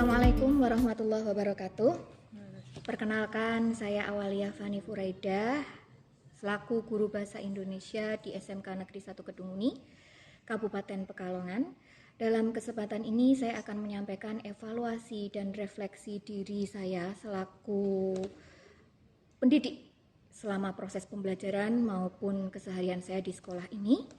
Assalamualaikum warahmatullahi wabarakatuh. Perkenalkan, saya Awalia Fani Furaidah, selaku guru bahasa Indonesia di SMK Negeri 1 Kedunguni, Kabupaten Pekalongan. Dalam kesempatan ini saya akan menyampaikan evaluasi dan refleksi diri saya selaku pendidik selama proses pembelajaran maupun keseharian saya di sekolah ini,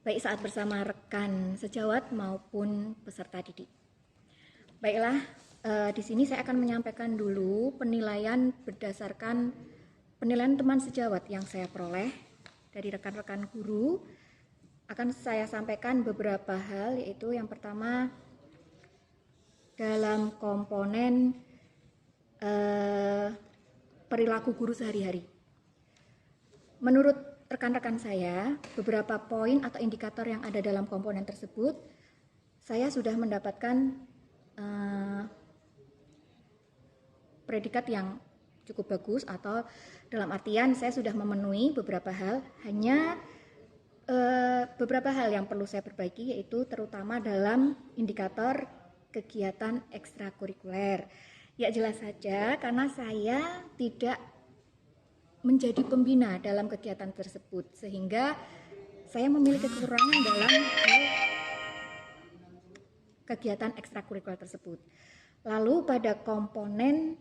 baik saat bersama rekan sejawat maupun peserta didik. Baiklah, di sini saya akan menyampaikan dulu penilaian berdasarkan penilaian teman sejawat yang saya peroleh dari rekan-rekan guru. Akan saya sampaikan beberapa hal, yaitu yang pertama dalam komponen perilaku guru sehari-hari. Menurut rekan-rekan saya, beberapa poin atau indikator yang ada dalam komponen tersebut, saya sudah mendapatkan predikat yang cukup bagus, atau dalam artian saya sudah memenuhi beberapa hal. Hanya beberapa hal yang perlu saya perbaiki, yaitu terutama dalam indikator kegiatan ekstrakurikuler. Ya, jelas saja karena saya tidak menjadi pembina dalam kegiatan tersebut, sehingga saya memiliki kekurangan dalam hal kegiatan ekstrakurikuler tersebut. Lalu pada komponen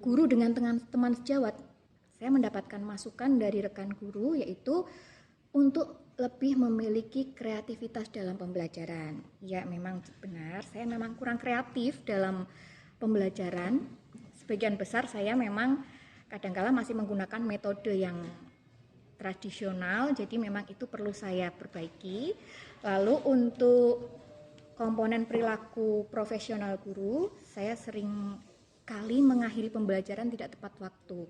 guru dengan teman sejawat, saya mendapatkan masukan dari rekan guru, yaitu untuk lebih memiliki kreativitas dalam pembelajaran. Ya, memang benar, saya memang kurang kreatif dalam pembelajaran. Sebagian besar saya memang kadangkala masih menggunakan metode yang tradisional, jadi memang itu perlu saya perbaiki. Lalu untuk komponen perilaku profesional guru, saya sering kali mengakhiri pembelajaran tidak tepat waktu.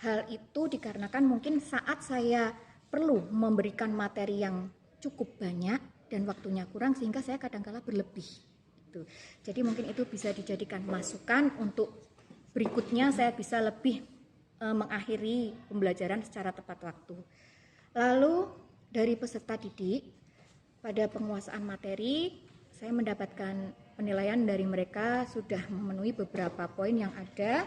Hal itu dikarenakan mungkin saat saya perlu memberikan materi yang cukup banyak dan waktunya kurang, sehingga saya kadangkala berlebih. Jadi mungkin itu bisa dijadikan masukan untuk berikutnya saya bisa lebih mengakhiri pembelajaran secara tepat waktu. Lalu dari peserta didik, pada penguasaan materi, saya mendapatkan penilaian dari mereka sudah memenuhi beberapa poin yang ada.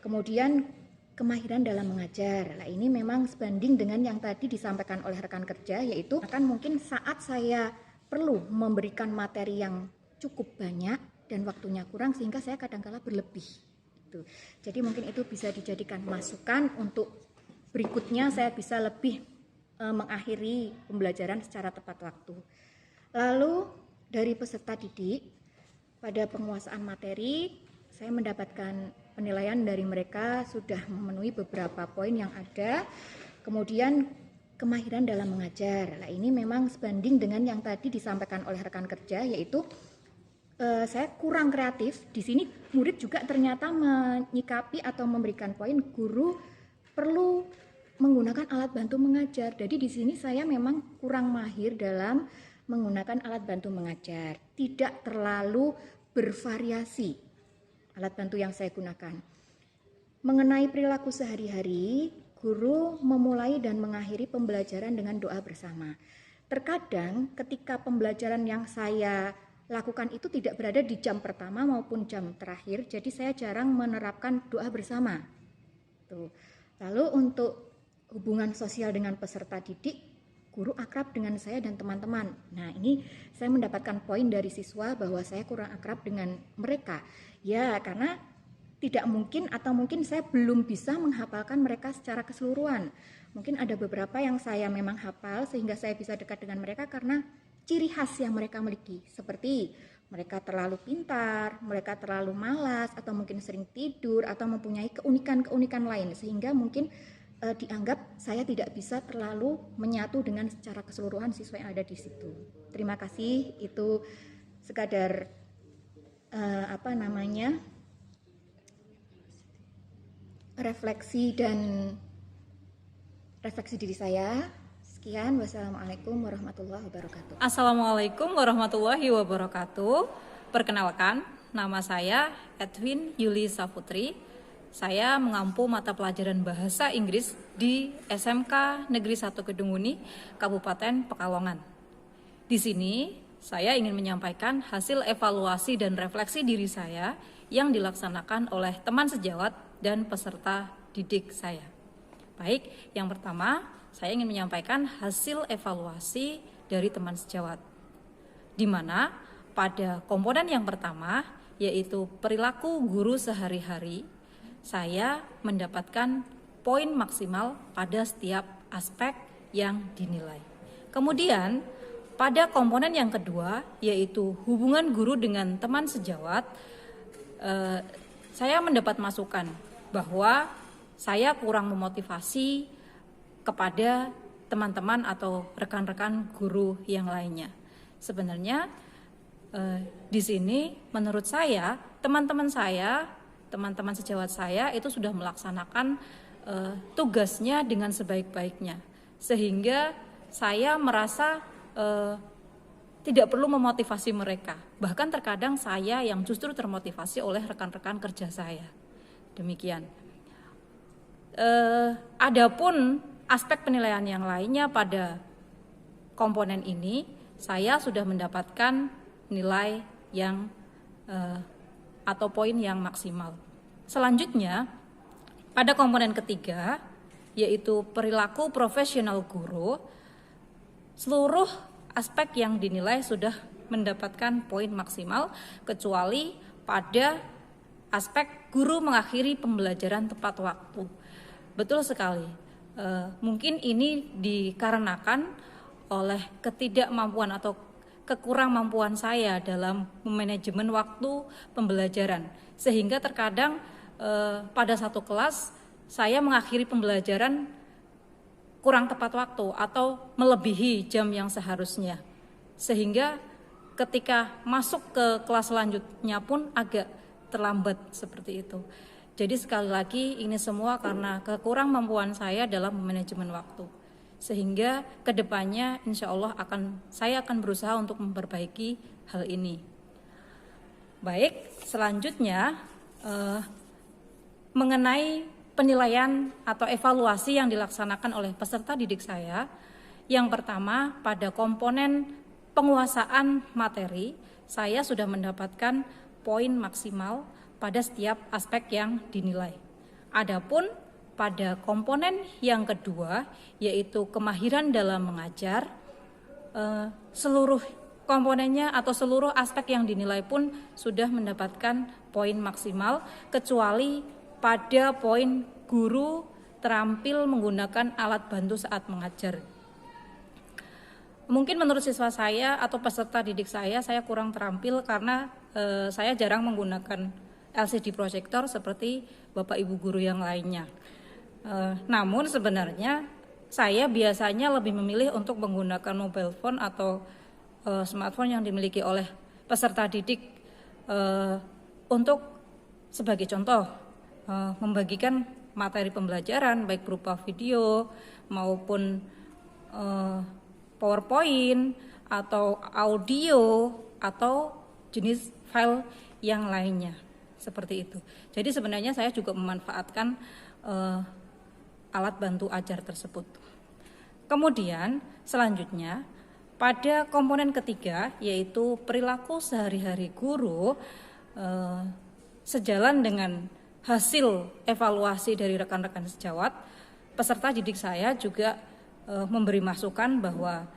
Kemudian kemahiran dalam mengajar. Nah, ini memang sebanding dengan yang tadi disampaikan oleh rekan kerja, yaitu akan mungkin saat saya perlu memberikan materi yang cukup banyak dan waktunya kurang, sehingga saya kadangkala berlebih. Jadi mungkin itu bisa dijadikan masukan untuk berikutnya saya bisa lebih mengakhiri pembelajaran secara tepat waktu. Lalu dari peserta didik, pada penguasaan materi, saya mendapatkan penilaian dari mereka sudah memenuhi beberapa poin yang ada. Kemudian kemahiran dalam mengajar. Nah, ini memang sebanding dengan yang tadi disampaikan oleh rekan kerja, yaitu saya kurang kreatif. Di sini murid juga ternyata menyikapi atau memberikan poin guru perlu menggunakan alat bantu mengajar. Jadi di sini saya memang kurang mahir dalam menggunakan alat bantu mengajar, tidak terlalu bervariasi alat bantu yang saya gunakan. Mengenai perilaku sehari-hari, guru memulai dan mengakhiri pembelajaran dengan doa bersama. Terkadang ketika pembelajaran yang saya lakukan itu tidak berada di jam pertama maupun jam terakhir, jadi saya jarang menerapkan doa bersama. Lalu untuk hubungan sosial dengan peserta didik, guru akrab dengan saya dan teman-teman. Nah, ini saya mendapatkan poin dari siswa bahwa saya kurang akrab dengan mereka. Ya, karena tidak mungkin atau mungkin saya belum bisa menghafalkan mereka secara keseluruhan. Mungkin ada beberapa yang saya memang hafal sehingga saya bisa dekat dengan mereka karena ciri khas yang mereka miliki. Seperti mereka terlalu pintar, mereka terlalu malas, atau mungkin sering tidur, atau mempunyai keunikan-keunikan lain. Sehingga mungkin dianggap saya tidak bisa terlalu menyatu dengan secara keseluruhan siswa yang ada di situ. Terima kasih, itu sekadar refleksi diri saya. Sekian, wassalamualaikum warahmatullahi wabarakatuh. Assalamualaikum warahmatullahi wabarakatuh. Perkenalkan, nama saya Edwin Yuli Saputri. Saya mengampu mata pelajaran bahasa Inggris di SMK Negeri 1 Kedunguni, Kabupaten Pekalongan. Di sini saya ingin menyampaikan hasil evaluasi dan refleksi diri saya yang dilaksanakan oleh teman sejawat dan peserta didik saya. Baik, yang pertama saya ingin menyampaikan hasil evaluasi dari teman sejawat, di mana pada komponen yang pertama, yaitu perilaku guru sehari-hari, saya mendapatkan poin maksimal pada setiap aspek yang dinilai. Kemudian, pada komponen yang kedua, yaitu hubungan guru dengan teman sejawat, saya mendapat masukan bahwa saya kurang memotivasi kepada teman-teman atau rekan-rekan guru yang lainnya. Sebenarnya di sini menurut saya teman-teman sejawat saya itu sudah melaksanakan tugasnya dengan sebaik-baiknya, sehingga saya merasa tidak perlu memotivasi mereka. Bahkan terkadang saya yang justru termotivasi oleh rekan-rekan kerja saya. Demikian. Adapun aspek penilaian yang lainnya pada komponen ini, saya sudah mendapatkan nilai yang atau poin yang maksimal. Selanjutnya, pada komponen ketiga, yaitu perilaku profesional guru, seluruh aspek yang dinilai sudah mendapatkan poin maksimal, kecuali pada aspek guru mengakhiri pembelajaran tepat waktu. Betul sekali. Mungkin ini dikarenakan oleh ketidakmampuan atau kekurangmampuan saya dalam manajemen waktu pembelajaran, sehingga terkadang pada satu kelas saya mengakhiri pembelajaran kurang tepat waktu atau melebihi jam yang seharusnya, sehingga ketika masuk ke kelas selanjutnya pun agak terlambat seperti itu. Jadi sekali lagi ini semua karena kekurangmampuan saya dalam manajemen waktu, sehingga kedepannya insya Allah saya akan berusaha untuk memperbaiki hal ini. Baik, selanjutnya mengenai penilaian atau evaluasi yang dilaksanakan oleh peserta didik saya. Yang pertama, pada komponen penguasaan materi, saya sudah mendapatkan poin maksimal pada setiap aspek yang dinilai. Adapun pada komponen yang kedua, yaitu kemahiran dalam mengajar, seluruh komponennya atau seluruh aspek yang dinilai pun sudah mendapatkan poin maksimal, kecuali pada poin guru terampil menggunakan alat bantu saat mengajar. Mungkin menurut siswa saya atau peserta didik saya kurang terampil karena saya jarang menggunakan LCD proyektor seperti Bapak Ibu guru yang lainnya. Namun sebenarnya saya biasanya lebih memilih untuk menggunakan mobile phone atau smartphone yang dimiliki oleh peserta didik untuk sebagai contoh membagikan materi pembelajaran baik berupa video maupun PowerPoint atau audio atau jenis file yang lainnya seperti itu. Jadi sebenarnya saya juga memanfaatkan alat bantu ajar tersebut. Kemudian selanjutnya pada komponen ketiga, yaitu perilaku sehari-hari guru, sejalan dengan hasil evaluasi dari rekan-rekan sejawat, peserta didik saya juga memberi masukan bahwa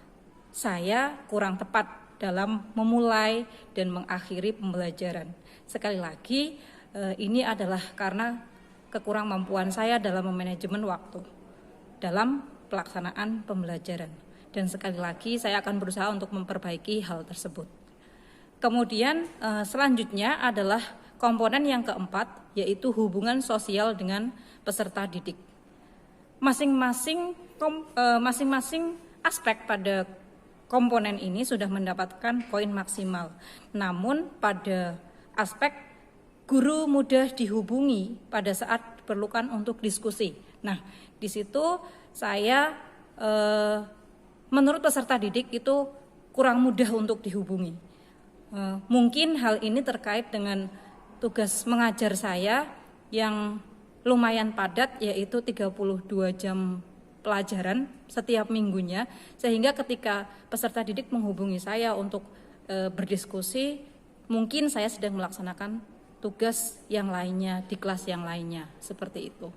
saya kurang tepat dalam memulai dan mengakhiri pembelajaran. Sekali lagi, ini adalah karena kekurangmampuan saya dalam manajemen waktu dalam pelaksanaan pembelajaran. Dan sekali lagi saya akan berusaha untuk memperbaiki hal tersebut. Kemudian selanjutnya adalah komponen yang keempat, yaitu hubungan sosial dengan peserta didik. Masing-masing aspek pada komponen ini sudah mendapatkan poin maksimal. Namun pada aspek guru mudah dihubungi pada saat diperlukan untuk diskusi. Nah, di situ saya menurut peserta didik itu kurang mudah untuk dihubungi. Mungkin hal ini terkait dengan tugas mengajar saya yang lumayan padat, yaitu 32 jam pelajaran setiap minggunya, sehingga ketika peserta didik menghubungi saya untuk berdiskusi, mungkin saya sedang melaksanakan tugas yang lainnya di kelas yang lainnya, seperti itu.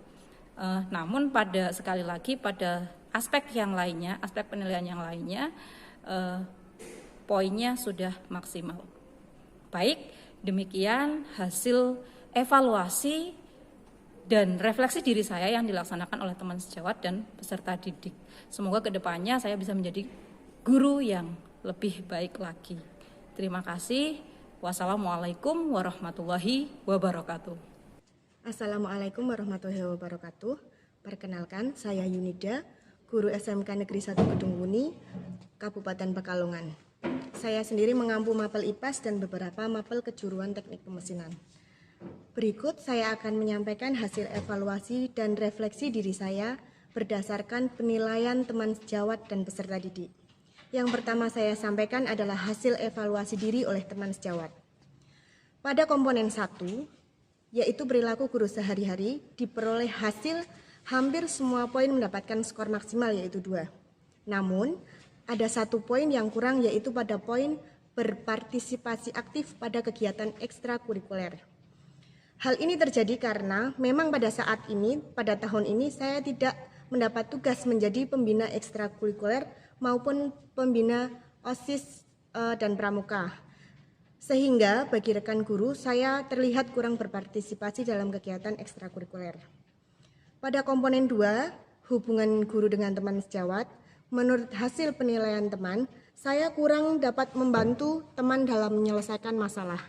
Namun sekali lagi pada aspek yang lainnya, aspek penilaian yang lainnya, poinnya sudah maksimal. Baik, demikian hasil evaluasi dan refleksi diri saya yang dilaksanakan oleh teman sejawat dan peserta didik. Semoga kedepannya saya bisa menjadi guru yang lebih baik lagi. Terima kasih. Wassalamualaikum warahmatullahi wabarakatuh. Assalamualaikum warahmatullahi wabarakatuh. Perkenalkan, saya Yunida, guru SMK Negeri 1 Kedung Muni, Kabupaten Pekalongan. Saya sendiri mengampu mapel IPAS dan beberapa mapel kejuruan teknik pemesinan. Berikut saya akan menyampaikan hasil evaluasi dan refleksi diri saya berdasarkan penilaian teman sejawat dan peserta didik. Yang pertama saya sampaikan adalah hasil evaluasi diri oleh teman sejawat. Pada komponen 1, yaitu perilaku guru sehari-hari, diperoleh hasil hampir semua poin mendapatkan skor maksimal yaitu 2. Namun, ada 1 poin yang kurang yaitu pada poin berpartisipasi aktif pada kegiatan ekstrakurikuler. Hal ini terjadi karena memang pada saat ini, pada tahun ini saya tidak mendapat tugas menjadi pembina ekstrakurikuler maupun pembina OSIS dan pramuka. Sehingga bagi rekan guru saya terlihat kurang berpartisipasi dalam kegiatan ekstrakurikuler. Pada komponen 2, hubungan guru dengan teman sejawat, menurut hasil penilaian teman, saya kurang dapat membantu teman dalam menyelesaikan masalah.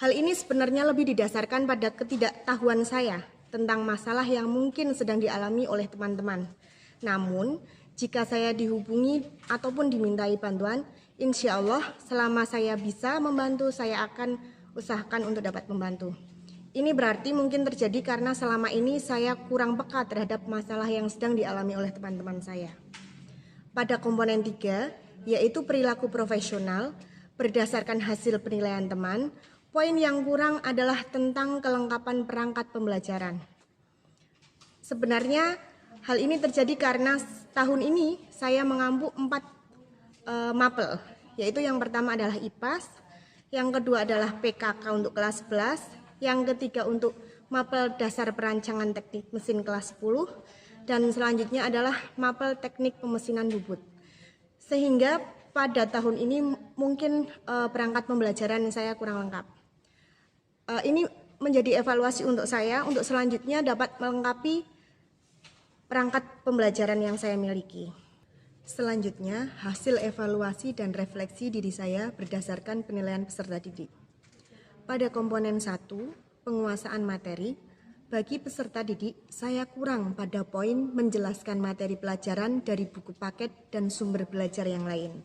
Hal ini sebenarnya lebih didasarkan pada ketidaktahuan saya tentang masalah yang mungkin sedang dialami oleh teman-teman. Namun, jika saya dihubungi ataupun dimintai bantuan, insya Allah selama saya bisa membantu, saya akan usahakan untuk dapat membantu. Ini berarti mungkin terjadi karena selama ini saya kurang peka terhadap masalah yang sedang dialami oleh teman-teman saya. Pada komponen 3, yaitu perilaku profesional, berdasarkan hasil penilaian teman, poin yang kurang adalah tentang kelengkapan perangkat pembelajaran. Sebenarnya hal ini terjadi karena tahun ini saya mengampu 4 mapel, yaitu yang pertama adalah IPAS, yang kedua adalah PKK untuk kelas 11, yang ketiga untuk mapel dasar perancangan teknik mesin kelas 10, dan selanjutnya adalah mapel teknik pemesinan bubut. Sehingga pada tahun ini mungkin perangkat pembelajaran saya kurang lengkap. Ini menjadi evaluasi untuk saya untuk selanjutnya dapat melengkapi perangkat pembelajaran yang saya miliki. Selanjutnya, hasil evaluasi dan refleksi diri saya berdasarkan penilaian peserta didik. Pada komponen 1, penguasaan materi, bagi peserta didik, saya kurang pada poin menjelaskan materi pelajaran dari buku paket dan sumber belajar yang lain.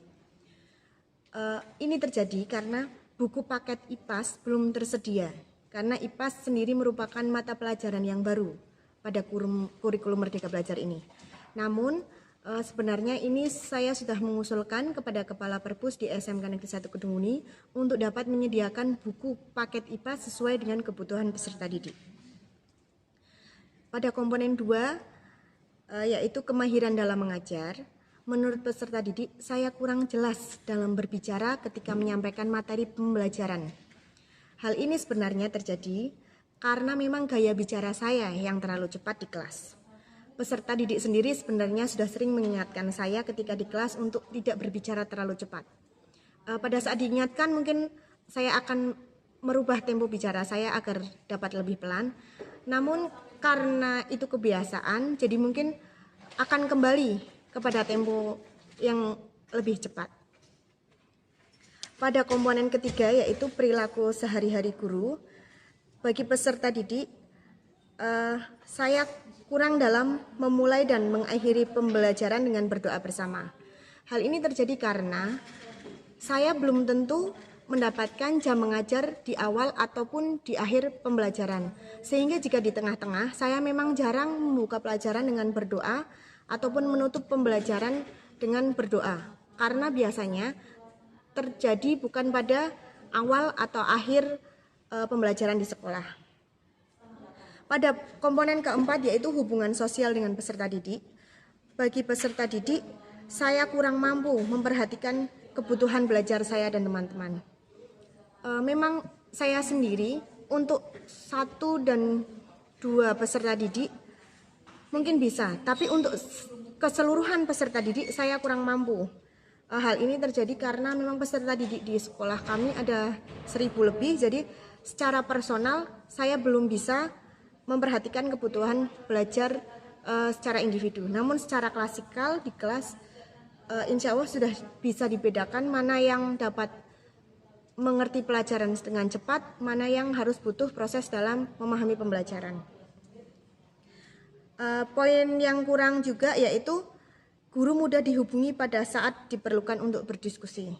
Ini terjadi karena buku paket IPAS belum tersedia, karena IPAS sendiri merupakan mata pelajaran yang baru pada kurikulum Merdeka Belajar ini. Namun, sebenarnya ini saya sudah mengusulkan kepada Kepala Perpus di SMK Negeri 1 Kedung Muni untuk dapat menyediakan buku paket IPA sesuai dengan kebutuhan peserta didik. Pada komponen 2, yaitu kemahiran dalam mengajar, menurut peserta didik saya kurang jelas dalam berbicara ketika menyampaikan materi pembelajaran. Hal ini sebenarnya terjadi karena memang gaya bicara saya yang terlalu cepat di kelas. Peserta didik sendiri sebenarnya sudah sering mengingatkan saya ketika di kelas untuk tidak berbicara terlalu cepat. Pada saat diingatkan mungkin saya akan merubah tempo bicara saya agar dapat lebih pelan. Namun karena itu kebiasaan, jadi mungkin akan kembali kepada tempo yang lebih cepat. Pada komponen ketiga yaitu perilaku sehari-hari guru, bagi peserta didik, saya kurang dalam memulai dan mengakhiri pembelajaran dengan berdoa bersama. Hal ini terjadi karena saya belum tentu mendapatkan jam mengajar di awal ataupun di akhir pembelajaran. Sehingga jika di tengah-tengah, saya memang jarang membuka pelajaran dengan berdoa ataupun menutup pembelajaran dengan berdoa. Karena biasanya terjadi bukan pada awal atau akhir pembelajaran di sekolah. Pada komponen keempat yaitu hubungan sosial dengan peserta didik. Bagi peserta didik, saya kurang mampu memperhatikan kebutuhan belajar saya dan teman-teman. Memang saya sendiri untuk 1 dan 2 peserta didik mungkin bisa, tapi untuk keseluruhan peserta didik saya kurang mampu. Hal ini terjadi karena memang peserta didik di sekolah kami ada 1000 lebih, jadi secara personal saya belum bisa memperhatikan kebutuhan belajar secara individu. Namun secara klasikal di kelas insya Allah sudah bisa dibedakan mana yang dapat mengerti pelajaran dengan cepat, mana yang harus butuh proses dalam memahami pembelajaran. Poin yang kurang juga yaitu guru mudah dihubungi pada saat diperlukan untuk berdiskusi.